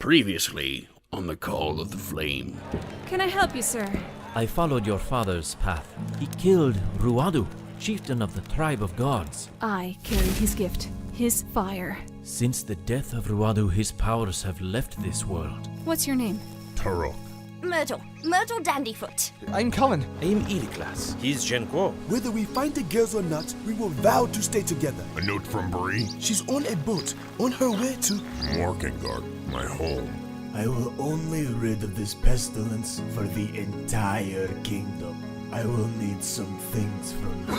Previously on the Call of the Flame. Can I help you, sir? I followed your father's path. He killed Ruadu, chieftain of the tribe of gods. I carry his gift, his fire. Since the death of Ruadu, his powers have left this world. What's your name? Turok. Myrtle Dandyfoot. I'm Cullen. I'm Iriklas. He's Jenquo. Whether we find the girls or not, we will vow to stay together. A note from Bree. She's on a boat, on her way to 𝐂𝐚𝐥𝐿, my home. I will only rid of this pestilence for the entire kingdom. I will need some things from you.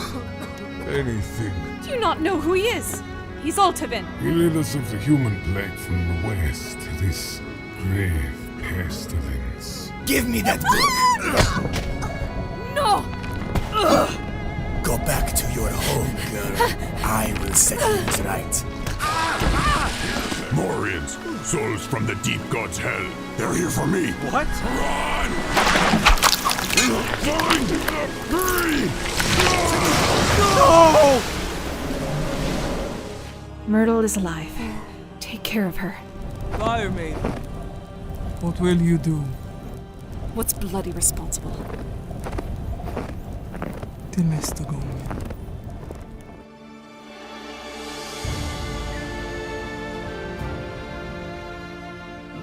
Anything. Do you not know who he is? He's 𝐂𝐚𝐥𝐿. He led us of the human plague from the west, this grave pestilence. Give me that book! No! Go back to your home, girl. I will set things right. Morians, souls from the deep god's hell. They're here for me. What? Run! Find Bree! No! Myrtle is alive. Take care of her. Fire maiden. What will you do? What's bloody responsible? Tillestagång.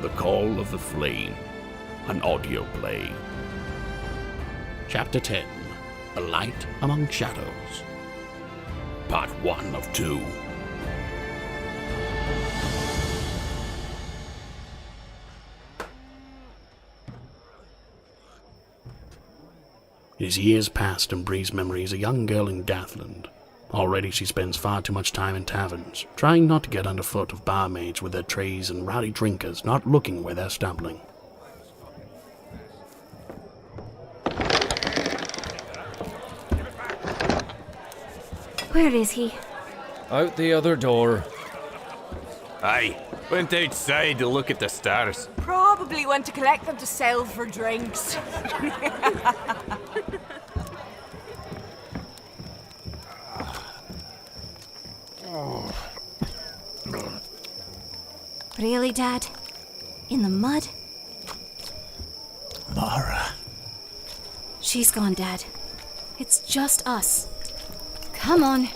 The Call of the Flame, an audio play. Chapter 10, A Light Among Shadows. Part 1 of 2. It is years past and Bree's memory is a young girl in Dathland. Already she spends far too much time in taverns, trying not to get underfoot of barmaids with their trays and rowdy drinkers not looking where they're stumbling. Where is he? Out the other door. Aye, went outside to look at the stars. Probably went to collect them to sell for drinks. Really, Dad? In the mud? Mara. She's gone, Dad. It's just us. Come on.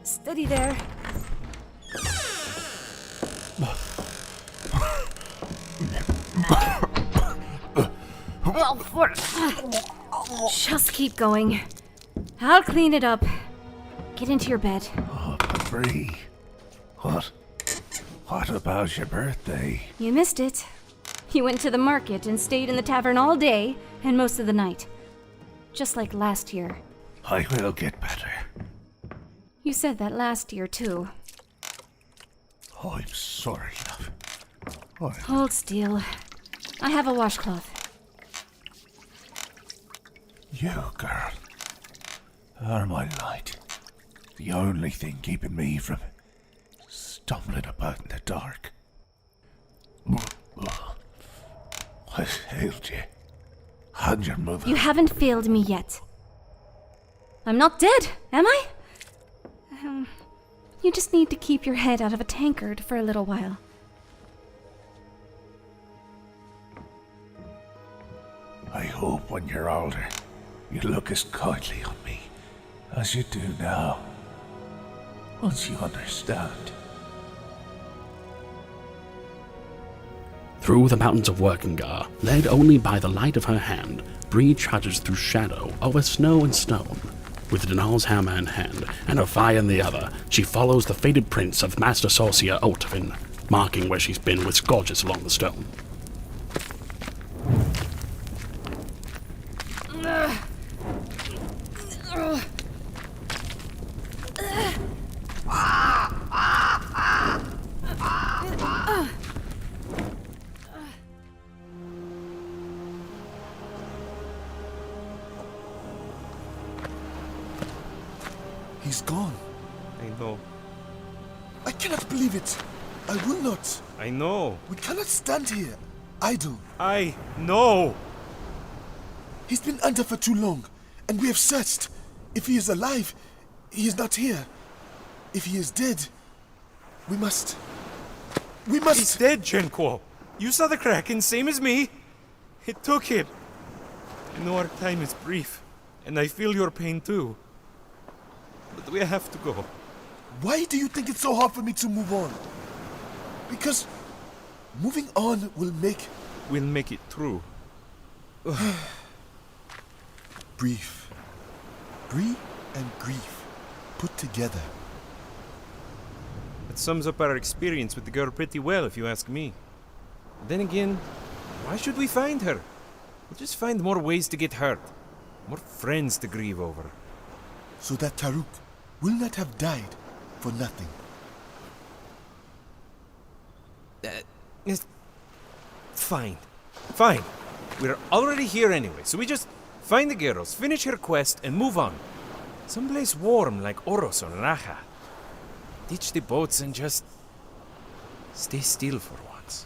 Steady there. Just keep going. I'll clean it up. Get into your bed. Oh, Bree. What about your birthday? You missed it. You went to the market and stayed in the tavern all day and most of the night. Just like last year. I will get better. You said that last year, too. Oh, I'm sorry, love. Hold still. I have a washcloth. You, girl, are my light. The only thing keeping me from stumbling about in the dark. I failed you. And your mother. You haven't failed me yet. I'm not dead, am I? You just need to keep your head out of a tankard for a little while. I hope when you're older, you look as kindly on me as you do now. Once you understand. Through the mountains of 𝐂𝐚𝐥𝐿, led only by the light of her hand, Bree trudges through shadow over snow and stone. With Denal's hammer in hand and her fire in the other, she follows the fated prints of Master Sorcerer 𝐂𝐚𝐥𝐿, marking where she's been with scourges along the stone. He's gone. I know. I cannot believe it. I will not. I know. We cannot stand here, idle. I know. He's been under for too long, and we have searched, If he is alive, he is not here. If he is dead, we must... He's dead, Jenquo. You saw the Kraken, same as me. It took him. I know our time is brief, and I feel your pain too. But we have to go. Why do you think it's so hard for me to move on? Because moving on will make... We'll make it through. Brief. Bree and grief put together. It sums up our experience with the girl pretty well, if you ask me. Then again, why should we find her? We'll just find more ways to get hurt. More friends to grieve over. So that Taruk will not have died for nothing. Fine. Fine. We're already here anyway, so we just find the girls, finish her quest, and move on. Someplace warm like Oros or Raja. Ditch the boats and just stay still for once.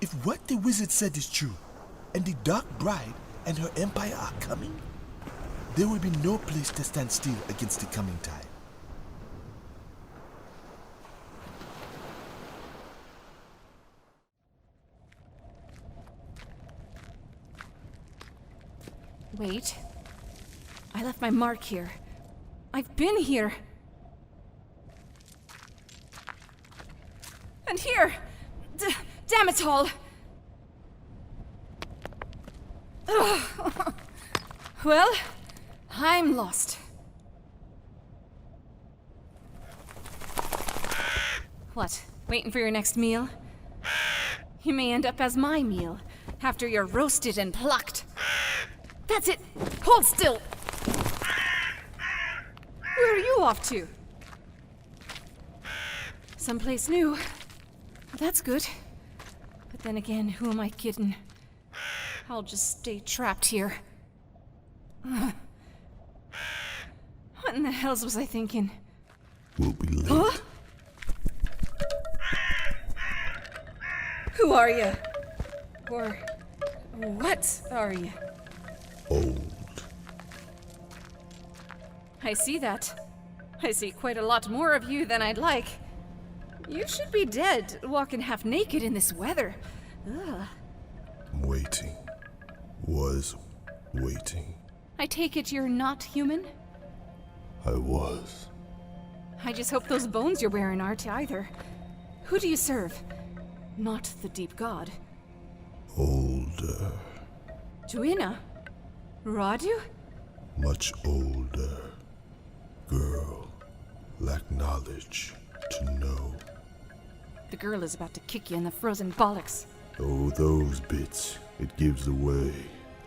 If what the wizard said is true, and the Dark Bride and her empire are coming, there will be no place to stand still against the coming tide. Wait. I left my mark here. I've been here. And here! Damn it all! Ugh. Well, I'm lost. What, waiting for your next meal? You may end up as my meal, after you're roasted and plucked. That's it! Hold still! Where are you off to? Someplace new. That's good. But then again, who am I kidding? I'll just stay trapped here. Ugh. What in the hells was I thinking? We'll be late. Huh? Who are you? Or what are you? Old. I see that. I see quite a lot more of you than I'd like. You should be dead, walking half naked in this weather. Ugh. Waiting. Was waiting. I take it you're not human? I was. I just hope those bones you're wearing aren't either. Who do you serve? Not the deep god. Older. Duina? Radu? Much older. Girl. Lack knowledge to know. The girl is about to kick you in the frozen bollocks. Oh, those bits it gives away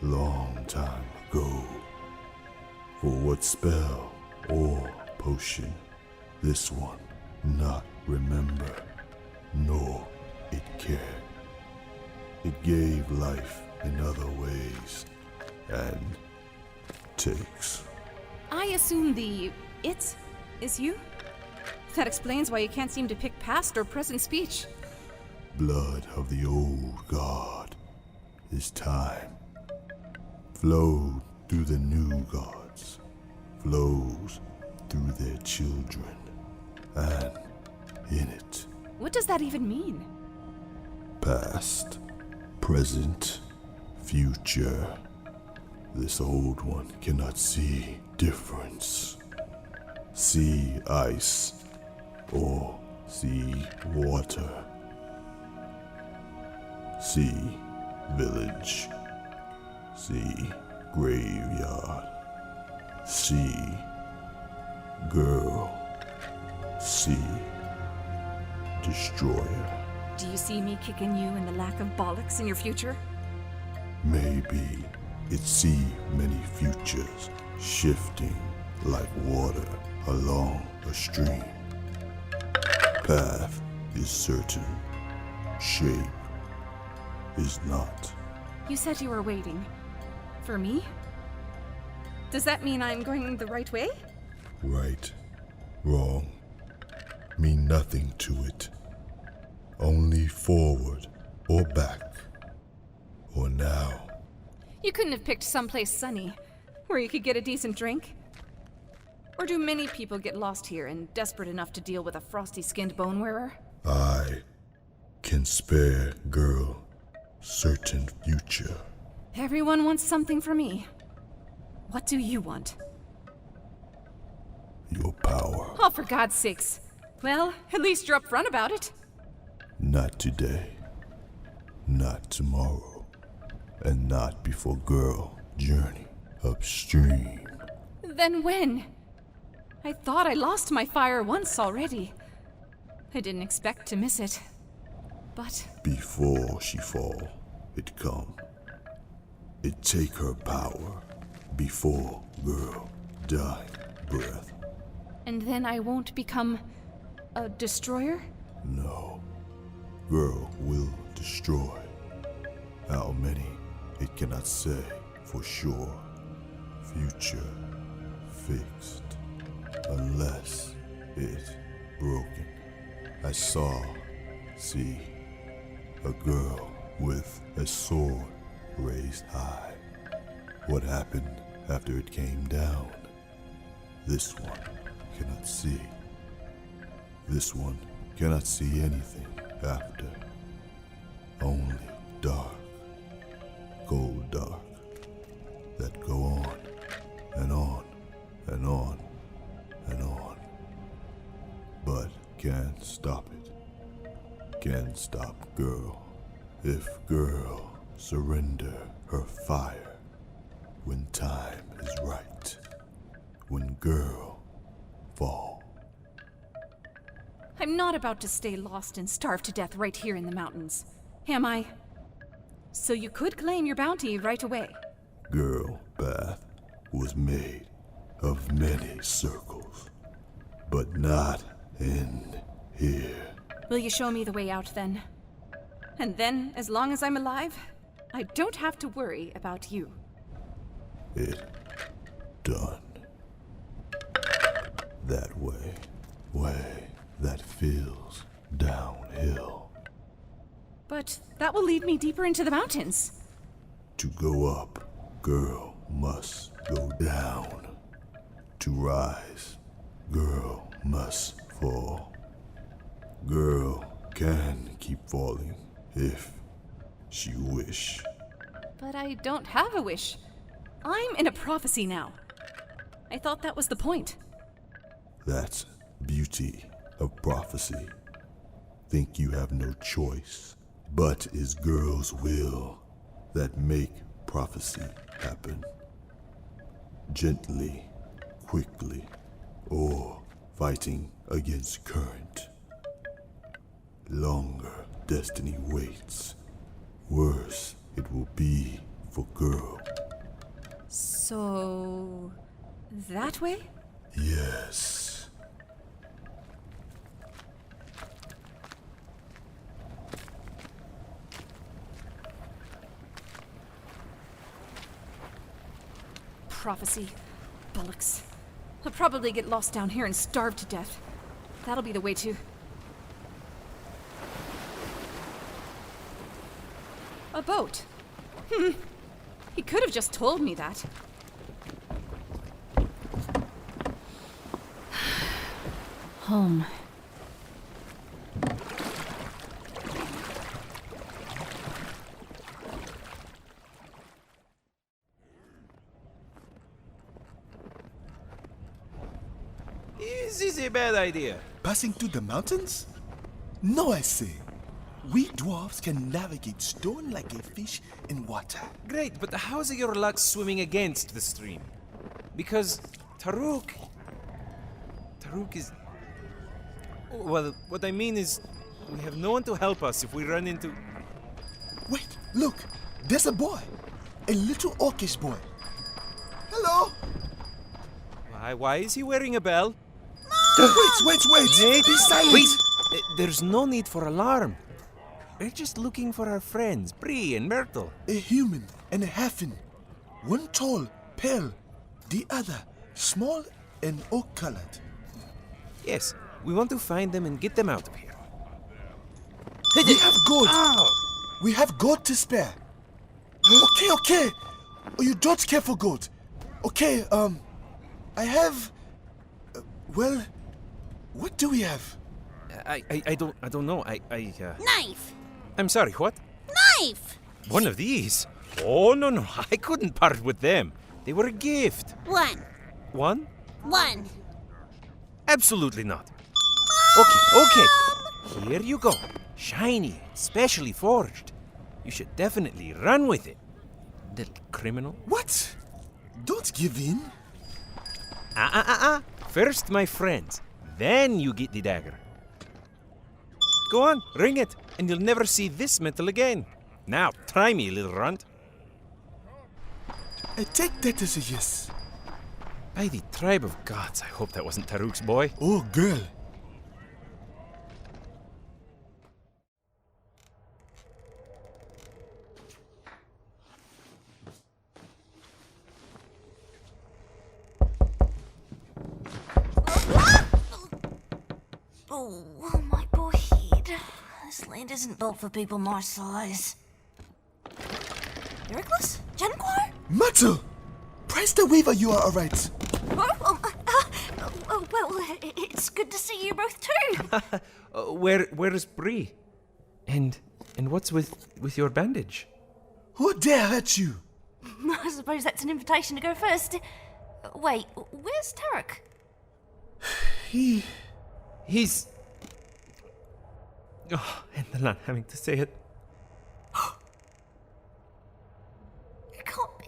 long time ago. For what spell or potion this one not remember, nor it care. It gave life in other ways, and takes. I assume the it is you? That explains why you can't seem to pick past or present speech. Blood of the old god is time. Flowed through the new gods, flows through their children, and in it. What does that even mean? Past, present, future. This old one cannot see difference. See ice or see water. See village. See graveyard. See girl. See destroyer. Do you see me kicking you in the lack of bollocks in your future? Maybe it see many futures shifting like water along a stream. Path is certain, shape is not. You said you were waiting. For me? Does that mean I'm going the right way? Right, wrong, mean nothing to it. Only forward or back, or now. You couldn't have picked someplace sunny, where you could get a decent drink? Or do many people get lost here and desperate enough to deal with a frosty-skinned bone wearer? I can spare girl certain future. Everyone wants something from me. What do you want? Your power. Oh, for God's sakes. Well, at least you're upfront about it. Not today. Not tomorrow. And not before girl journey upstream. Then when? I thought I lost my fire once already. I didn't expect to miss it. But before she fall, it come. It take her power before girl die breath. And then I won't become a destroyer? No. Girl will destroy. How many, it cannot say for sure. Future fixed. Unless it broken. I see, a girl with a sword raised high. What happened after it came down? This one cannot see. This one cannot see anything after. Only dark, cold dark, that go on and on and on and on. But can't stop it. Can't stop girl. If girl surrender her fire when time is right. When girl fall. I'm not about to stay lost and starve to death right here in the mountains, am I? So you could claim your bounty right away. Girl path was made of many circles, but not in here. Will you show me the way out then? And then, as long as I'm alive, I don't have to worry about you. It done. That way that feels downhill. But that will lead me deeper into the mountains. To go up, girl must go down. To rise, girl must fall. Girl can keep falling if she wish. But I don't have a wish. I'm in a prophecy now. I thought that was the point. That's beauty of prophecy. Think you have no choice, but is girl's will that make prophecy happen. Gently, quickly, or fighting against current. Longer destiny waits. Worse it will be for girl. So... that way? Yes. Prophecy. Bollocks. I'll probably get lost down here and starve to death. That'll be the way to... A boat. He could have just told me that. Home. Is this a bad idea? Passing through the mountains? No, I say. We dwarves can navigate stone like a fish in water. Great, but how's your luck swimming against the stream? Because Taruk is... Well, what I mean is, we have no one to help us if we run into... Wait, look! There's a boy! A little orcish boy. Hello! Why is he wearing a bell? Wait! Be silent! Wait! There's no need for alarm. We're just looking for our friends, Bree and Myrtle. A human and a halfin. One tall, pale. The other, small and oak-colored. Yes, we want to find them and get them out of here. We have gold. Ow. We have gold to spare. Okay. Oh, you don't care for gold. Okay, I have... well, what do we have? I don't know. Knife! I'm sorry, what? Knife! One of these? Oh, no. I couldn't part with them. They were a gift. One. One? One. Absolutely not. Okay. Here you go. Shiny, specially forged. You should definitely run with it. Little criminal. What? Don't give in. First, my friends. Then you get the dagger. Go on, ring it, and you'll never see this metal again. Now, try me, little runt. I take that as a yes. By the tribe of gods, I hope that wasn't Taruk's boy. Oh, girl. Oh, my poor head. This land isn't built for people my size. Iriklas? Jenquo? Matsu! Price the weaver you are alright. Well, it's good to see you both too. Where is Bree? And what's with your bandage? Who dare hurt you? I suppose that's an invitation to go first. Wait, where's Tarek? He's... Oh, and the not having to say it. It can't be.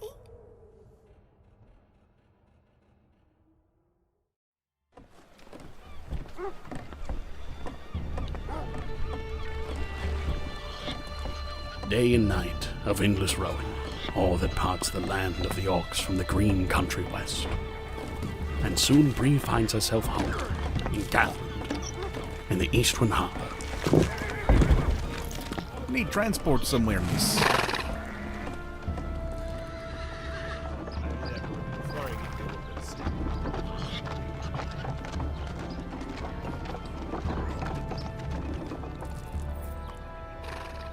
Day and night of endless rowing, all that parts the land of the orcs from the green country west. And soon Bree finds herself home in Gatland, in the Eastern Harbour. Need transport somewhere, miss.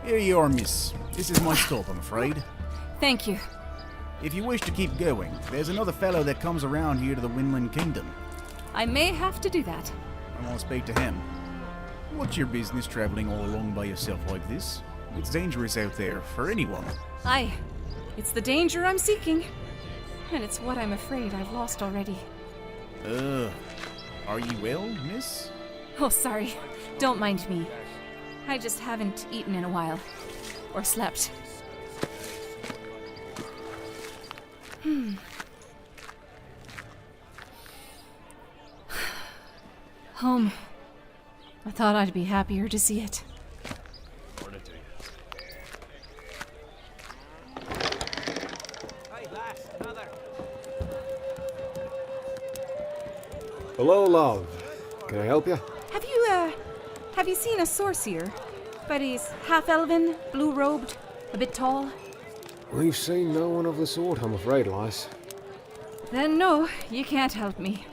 Here you are, miss. This is my stop, I'm afraid. Thank you. If you wish to keep going, there's another fellow that comes around here to the Winland Kingdom. I may have to do that. I want to speak to him. What's your business traveling all along by yourself like this? It's dangerous out there for anyone. Aye. It's the danger I'm seeking. And it's what I'm afraid I've lost already. Are you well, miss? Oh, sorry. Don't mind me. I just haven't eaten in a while. Or slept. Home. I thought I'd be happier to see it. Hello, love. Can I help you? Have you seen a sorcerer? But he's half-elven, blue-robed, a bit tall. We've seen no one of the sort, I'm afraid, lass. Then no, you can't help me.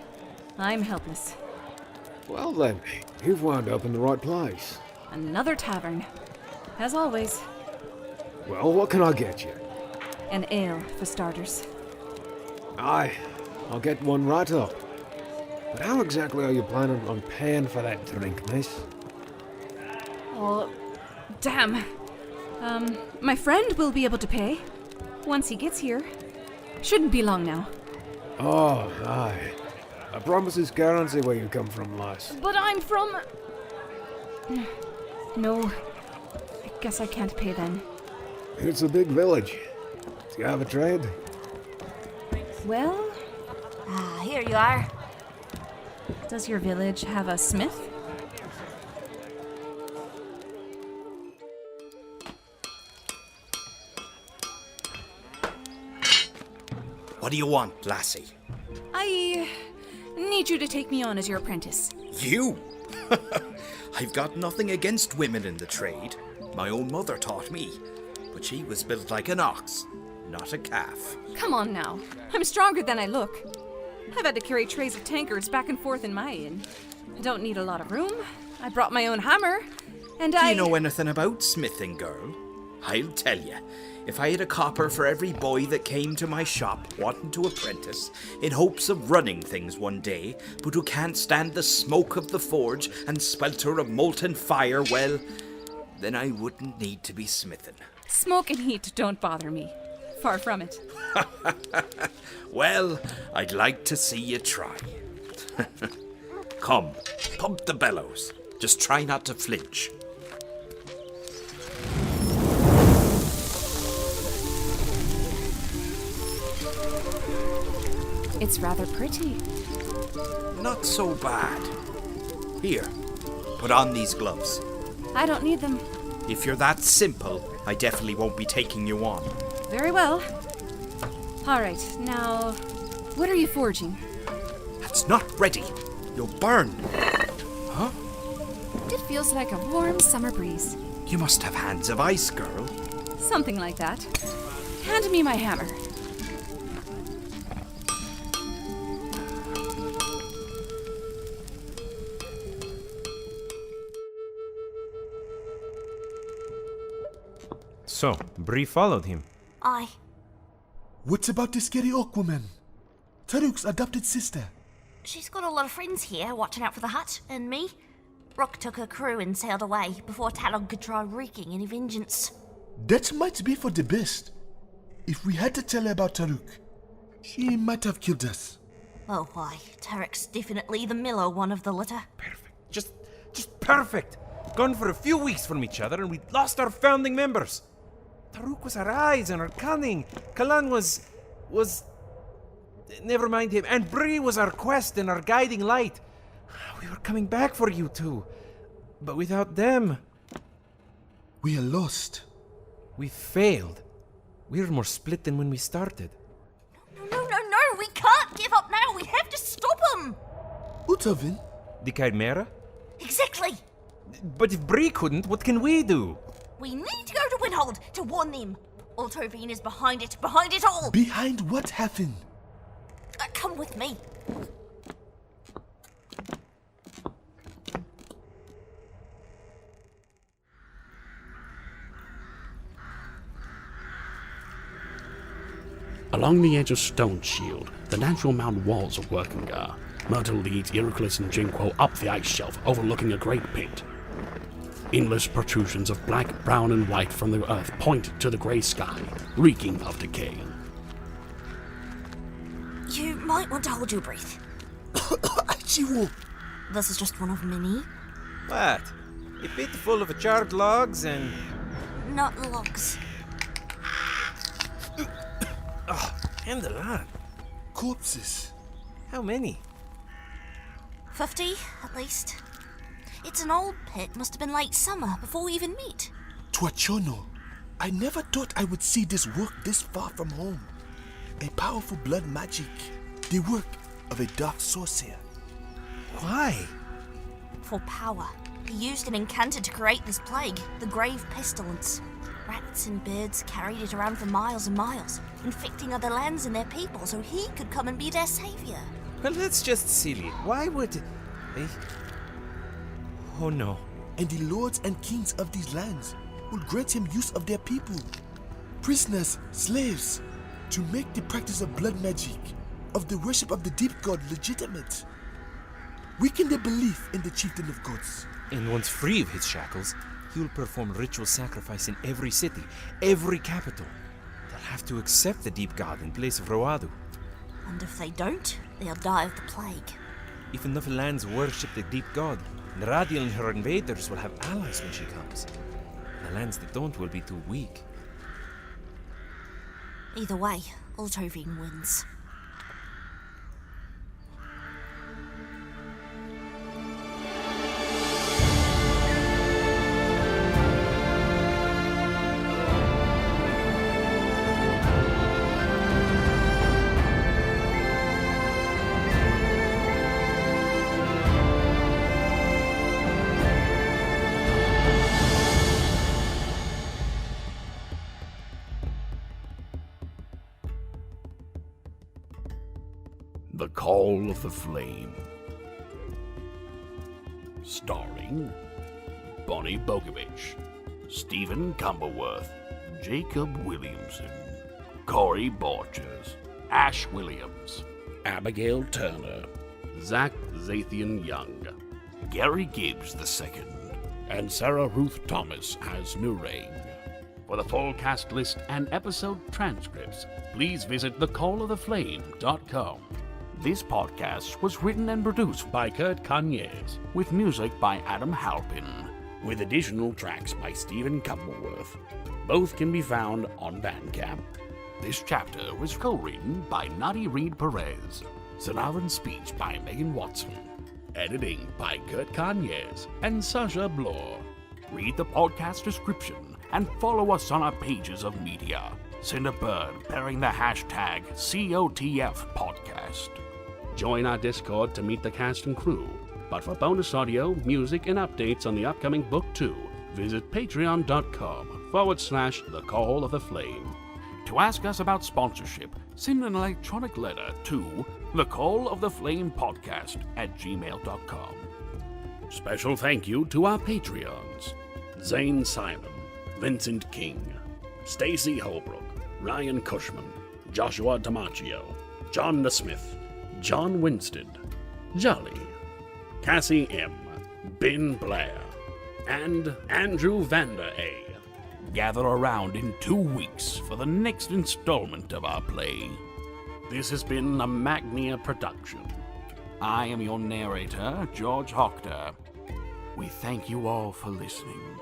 I'm helpless. Well then, you've wound up in the right place. Another tavern. As always. Well, what can I get you? An ale, for starters. Aye, I'll get one right up. But how exactly are you planning on paying for that drink, miss? Oh, damn. My friend will be able to pay. Once he gets here. Shouldn't be long now. Oh, aye. I promise it's guarantee where you come from, lass. But I'm from... No. I guess I can't pay then. It's a big village. Do you have a trade? Well... Here you are. Does your village have a smith? What do you want, lassie? I need you to take me on as your apprentice. You? I've got nothing against women in the trade. My own mother taught me. But she was built like an ox, not a calf. Come on now. I'm stronger than I look. I've had to carry trays of tankards back and forth in my inn. I don't need a lot of room. I brought my own hammer, and Do you know anything about smithing, girl? I'll tell you, if I had a copper for every boy that came to my shop wanting to apprentice, in hopes of running things one day, but who can't stand the smoke of the forge and swelter of molten fire, well, then I wouldn't need to be smithing. Smoke and heat don't bother me. Far from it. Well, I'd like to see you try. Come, pump the bellows. Just try not to flinch. It's rather pretty. Not so bad. Here, put on these gloves. I don't need them. If you're that simple, I definitely won't be taking you on. Very well. All right, now, what are you forging? That's not ready. You'll burn. Huh? It feels like a warm summer breeze. You must have hands of ice, girl. Something like that. Hand me my hammer. So, Bree followed him. Aye. What's about this scary oak woman? 𝐂𝐚𝐥𝐿's adopted sister. She's got a lot of friends here watching out for the hut, and me. Rock took her crew and sailed away before Talon could try wreaking any vengeance. That might be for the best. If we had to tell her about 𝐂𝐚𝐥, she might have killed us. Oh, why, Tarek's definitely the mellow one of the litter. Just perfect. Gone for a few weeks from each other and we'd lost our founding members. 𝐂𝐚𝐥 was her eyes and her cunning. 𝐂𝐚𝐥 was... Never mind him. And Bree was our quest and our guiding light. We were coming back for you two. But without them... We are lost. We failed. We're more split than when we started. No, we can't give up now. We have to stop him. Utovin? The Chimera? Exactly. But if Bree couldn't, what can we do? We need to go to Windhold to warn them. Altovine is behind it all. Behind what happened? Come with me. Along the edge of Stone Shield, the natural mountain walls of 𝐂𝐴𝐤𝐿, Myrtle leads Iriklas and Jenquo up the ice shelf overlooking a great pit. Endless protrusions of black, brown, and white from the earth point to the grey sky, reeking of decay. You might want to hold your breath. This is just one of many. What? A pit full of charred logs and... Not logs. And a lot. Corpses. How many? 50, at least. It's an old pit. Must have been late summer, before we even met. Tuachono. I never thought I would see this work this far from home. A powerful blood magic. The work of a dark sorcerer. Why? For power. He used an incanter to create this plague, the Grave Pestilence. Rats and birds carried it around for miles and miles, infecting other lands and their people so he could come and be their savior. Well, that's just silly. Why would... Eh? Oh no. And the lords and kings of these lands will grant him use of their people. Prisoners, slaves, to make the practice of blood magic, of the worship of the deep god legitimate. Weaken their belief in the chieftain of gods. And once free of his shackles, he will perform ritual sacrifice in every city, every capital. They'll have to accept the deep god in place of Ruadu. And if they don't, they'll die of the plague. If enough lands worship the deep god, Naradiel and her invaders will have allies when she comes. The lands that don't will be too weak. Either way, Altovine wins. The Call of the Flame. Starring Bonnie Bogovich, Stephen Cumberworth, Jacob Williamson, Corey Borchers, Ash Williams, Abigail Turner, Zach Zathian Young, Gary Gibbs II, and Sarah Ruth Thomas as Nurain. For the full cast list and episode transcripts, please visit thecalloftheflame.com. This podcast was written and produced by 𝐂𝐚𝐥𝐥, with music by Adam Halpin, with additional tracks by Stephen Cumberworth. Both can be found on Bandcamp. This chapter was co-written by Nadi Reed Perez, sonar and speech by Megan Watson, editing by 𝐂𝐚𝐥𝐥 and Sasha Bloor. Read the podcast description and follow us on our pages of media. Send a bird bearing the hashtag #COTFpodcast. Join our Discord to meet the cast and crew. But for bonus audio, music, and updates on the upcoming book 2, visit patreon.com/The Call of the Flame. To ask us about sponsorship, send an electronic letter to thecalloftheflamepodcast@gmail.com. Special thank you to our Patreons: Zane Simon, Vincent King, Stacy Holbrook, Ryan Cushman, Joshua Damaccio, John Smith, John Winstead, Jolly, Cassie M., Ben Blair, and Andrew Vander A. Gather around in 2 weeks for the next installment of our play. This has been a Magnia production. I am your narrator, George Hochter. We thank you all for listening.